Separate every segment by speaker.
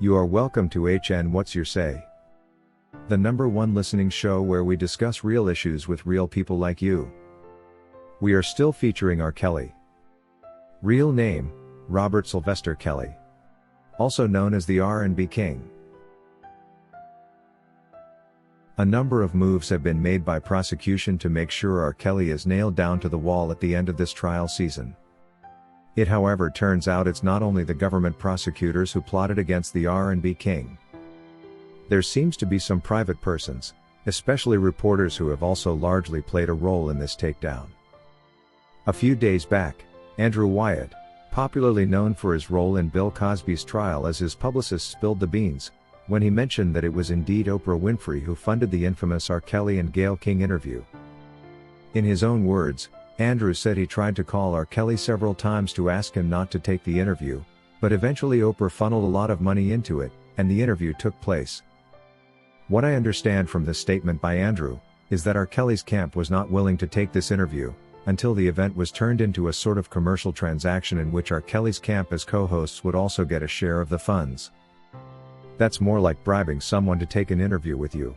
Speaker 1: You are welcome to HN What's Your Say? The #1 listening show where we discuss real issues with real people like you. We are still featuring R. Kelly. Real name, Robert Sylvester Kelly. Also known as the R&B King. A number of moves have been made by prosecution to make sure R. Kelly is nailed down to the wall at the end of this trial season. It however turns out it's not only the government prosecutors who plotted against the R&B King. There seems to be some private persons, especially reporters, who have also largely played a role in this takedown. A few days back, Andrew Wyatt, popularly known for his role in Bill Cosby's trial as his publicist, spilled the beans when he mentioned that it was indeed Oprah Winfrey who funded the infamous R. Kelly and Gayle King interview. In his own words, Andrew said he tried to call R. Kelly several times to ask him not to take the interview, but eventually Oprah funneled a lot of money into it, and the interview took place. What I understand from this statement by Andrew is that R. Kelly's camp was not willing to take this interview until the event was turned into a sort of commercial transaction in which R. Kelly's camp as co-hosts would also get a share of the funds. That's more like bribing someone to take an interview with you.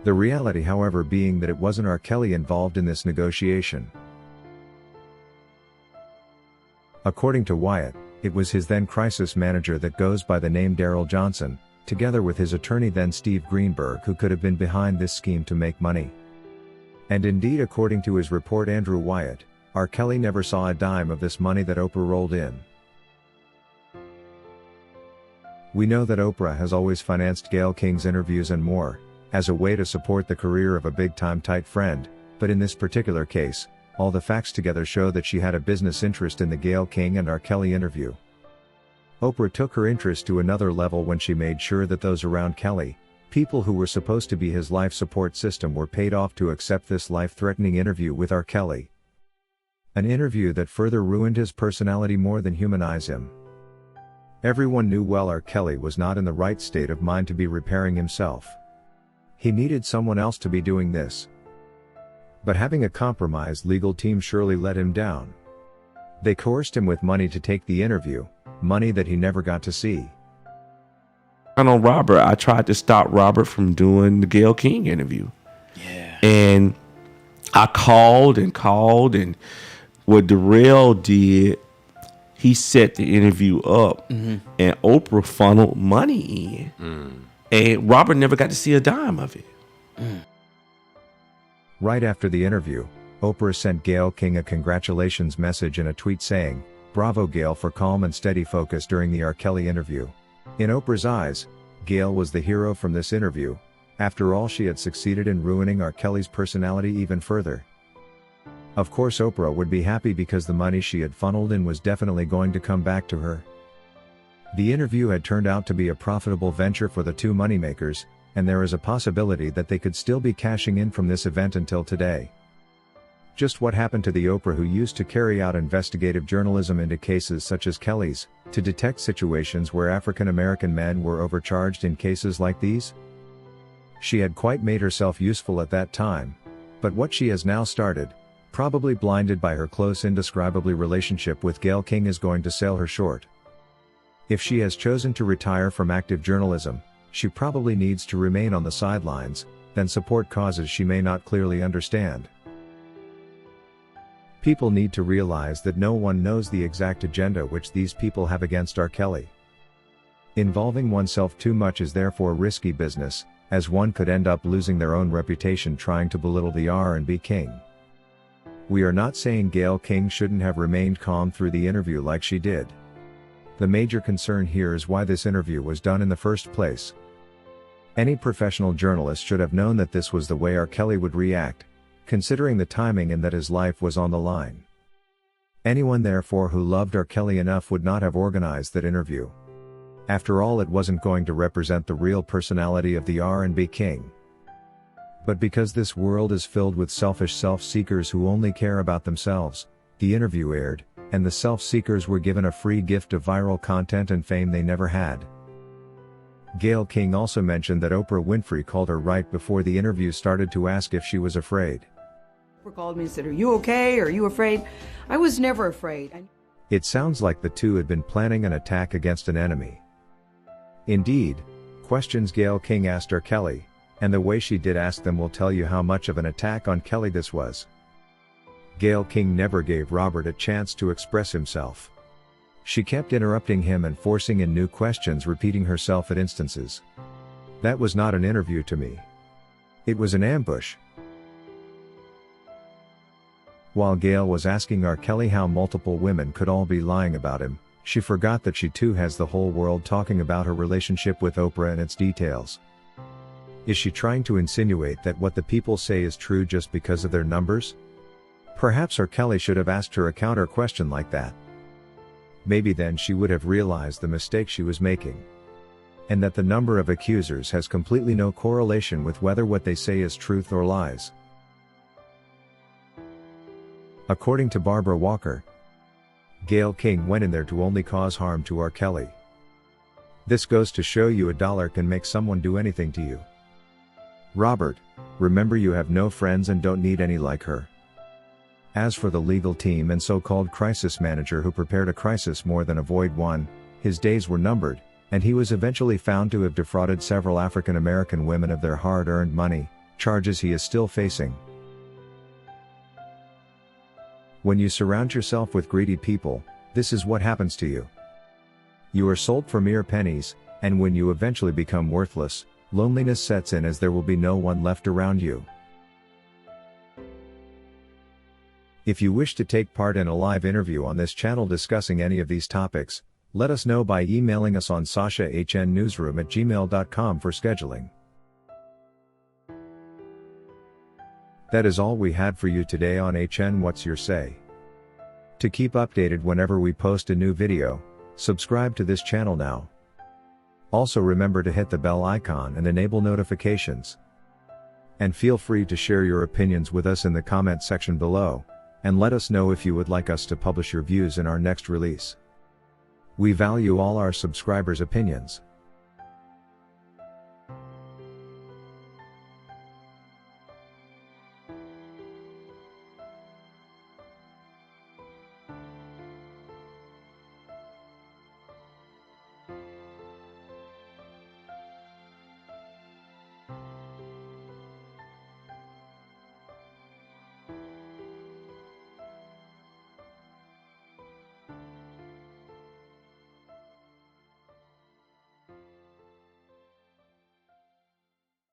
Speaker 1: The reality, however, being that it wasn't R. Kelly involved in this negotiation. According to Wyatt, it was his then crisis manager that goes by the name Daryl Johnson, together with his attorney then Steve Greenberg, who could have been behind this scheme to make money. And indeed, according to his report Andrew Wyatt, R. Kelly never saw a dime of this money that Oprah rolled in. We know that Oprah has always financed Gayle King's interviews and more, as a way to support the career of a big-time tight friend, but in this particular case, all the facts together show that she had a business interest in the Gayle King and R. Kelly interview. Oprah took her interest to another level when she made sure that those around Kelly, people who were supposed to be his life support system, were paid off to accept this life-threatening interview with R. Kelly. An interview that further ruined his personality more than humanize him. Everyone knew well R. Kelly was not in the right state of mind to be repairing himself. He needed someone else to be doing this. But having a compromised legal team surely let him down. They coerced him with money to take the interview, money that he never got to see.
Speaker 2: I know Robert, I tried to stop Robert from doing the Gayle King interview.
Speaker 3: Yeah.
Speaker 2: And I called, and what Darrell did, he set the interview up, and Oprah funneled money in. And Robert never got to see a dime of it.
Speaker 1: Right after the interview, Oprah sent Gayle King a congratulations message in a tweet saying, "Bravo Gayle for calm and steady focus during the R. Kelly interview." In Oprah's eyes, Gayle was the hero from this interview. After all, she had succeeded in ruining R. Kelly's personality even further. Of course Oprah would be happy because the money she had funneled in was definitely going to come back to her. The interview had turned out to be a profitable venture for the two moneymakers, and there is a possibility that they could still be cashing in from this event until today. Just what happened to the Oprah who used to carry out investigative journalism into cases such as Kelly's, to detect situations where African American men were overcharged in cases like these? She had quite made herself useful at that time, but what she has now started, probably blinded by her close indescribably relationship with Gayle King, is going to sell her short. If she has chosen to retire from active journalism, she probably needs to remain on the sidelines, then support causes she may not clearly understand. People need to realize that no one knows the exact agenda which these people have against R. Kelly. Involving oneself too much is therefore risky business, as one could end up losing their own reputation trying to belittle the R&B King. We are not saying Gayle King shouldn't have remained calm through the interview like she did. The major concern here is why this interview was done in the first place. Any professional journalist should have known that this was the way R. Kelly would react, considering the timing and that his life was on the line. Anyone therefore who loved R. Kelly enough would not have organized that interview. After all, it wasn't going to represent the real personality of the R&B King. But because this world is filled with selfish self-seekers who only care about themselves, the interview aired, and the self-seekers were given a free gift of viral content and fame they never had. Gayle King also mentioned that Oprah Winfrey called her right before the interview started to ask if she was afraid.
Speaker 4: Oprah called me and said, "Are you okay? Are you afraid?" I was never afraid.
Speaker 1: It sounds like the two had been planning an attack against an enemy. Indeed, questions Gayle King asked R. Kelly, and the way she did ask them will tell you how much of an attack on Kelly this was. Gayle King never gave Robert a chance to express himself. She kept interrupting him and forcing in new questions, repeating herself at instances. That was not an interview to me. It was an ambush. While Gayle was asking R. Kelly how multiple women could all be lying about him, she forgot that she too has the whole world talking about her relationship with Oprah and its details. Is she trying to insinuate that what the people say is true just because of their numbers? Perhaps R. Kelly should have asked her a counter question like that. Maybe then she would have realized the mistake she was making. And that the number of accusers has completely no correlation with whether what they say is truth or lies. According to Barbara Walker, Gayle King went in there to only cause harm to R. Kelly. This goes to show you $1 can make someone do anything to you. Robert, remember you have no friends and don't need any like her. As for the legal team and so-called crisis manager who prepared a crisis more than avoid one, his days were numbered, and he was eventually found to have defrauded several African American women of their hard-earned money, charges he is still facing. When you surround yourself with greedy people, this is what happens to you. You are sold for mere pennies, and when you eventually become worthless, loneliness sets in as there will be no one left around you. If you wish to take part in a live interview on this channel discussing any of these topics, let us know by emailing us on sashahnnewsroom@gmail.com for scheduling. That is all we had for you today on HN What's Your Say. To keep updated whenever we post a new video, subscribe to this channel now. Also remember to hit the bell icon and enable notifications. And feel free to share your opinions with us in the comment section below, and let us know if you would like us to publish your views in our next release. We value all our subscribers' opinions.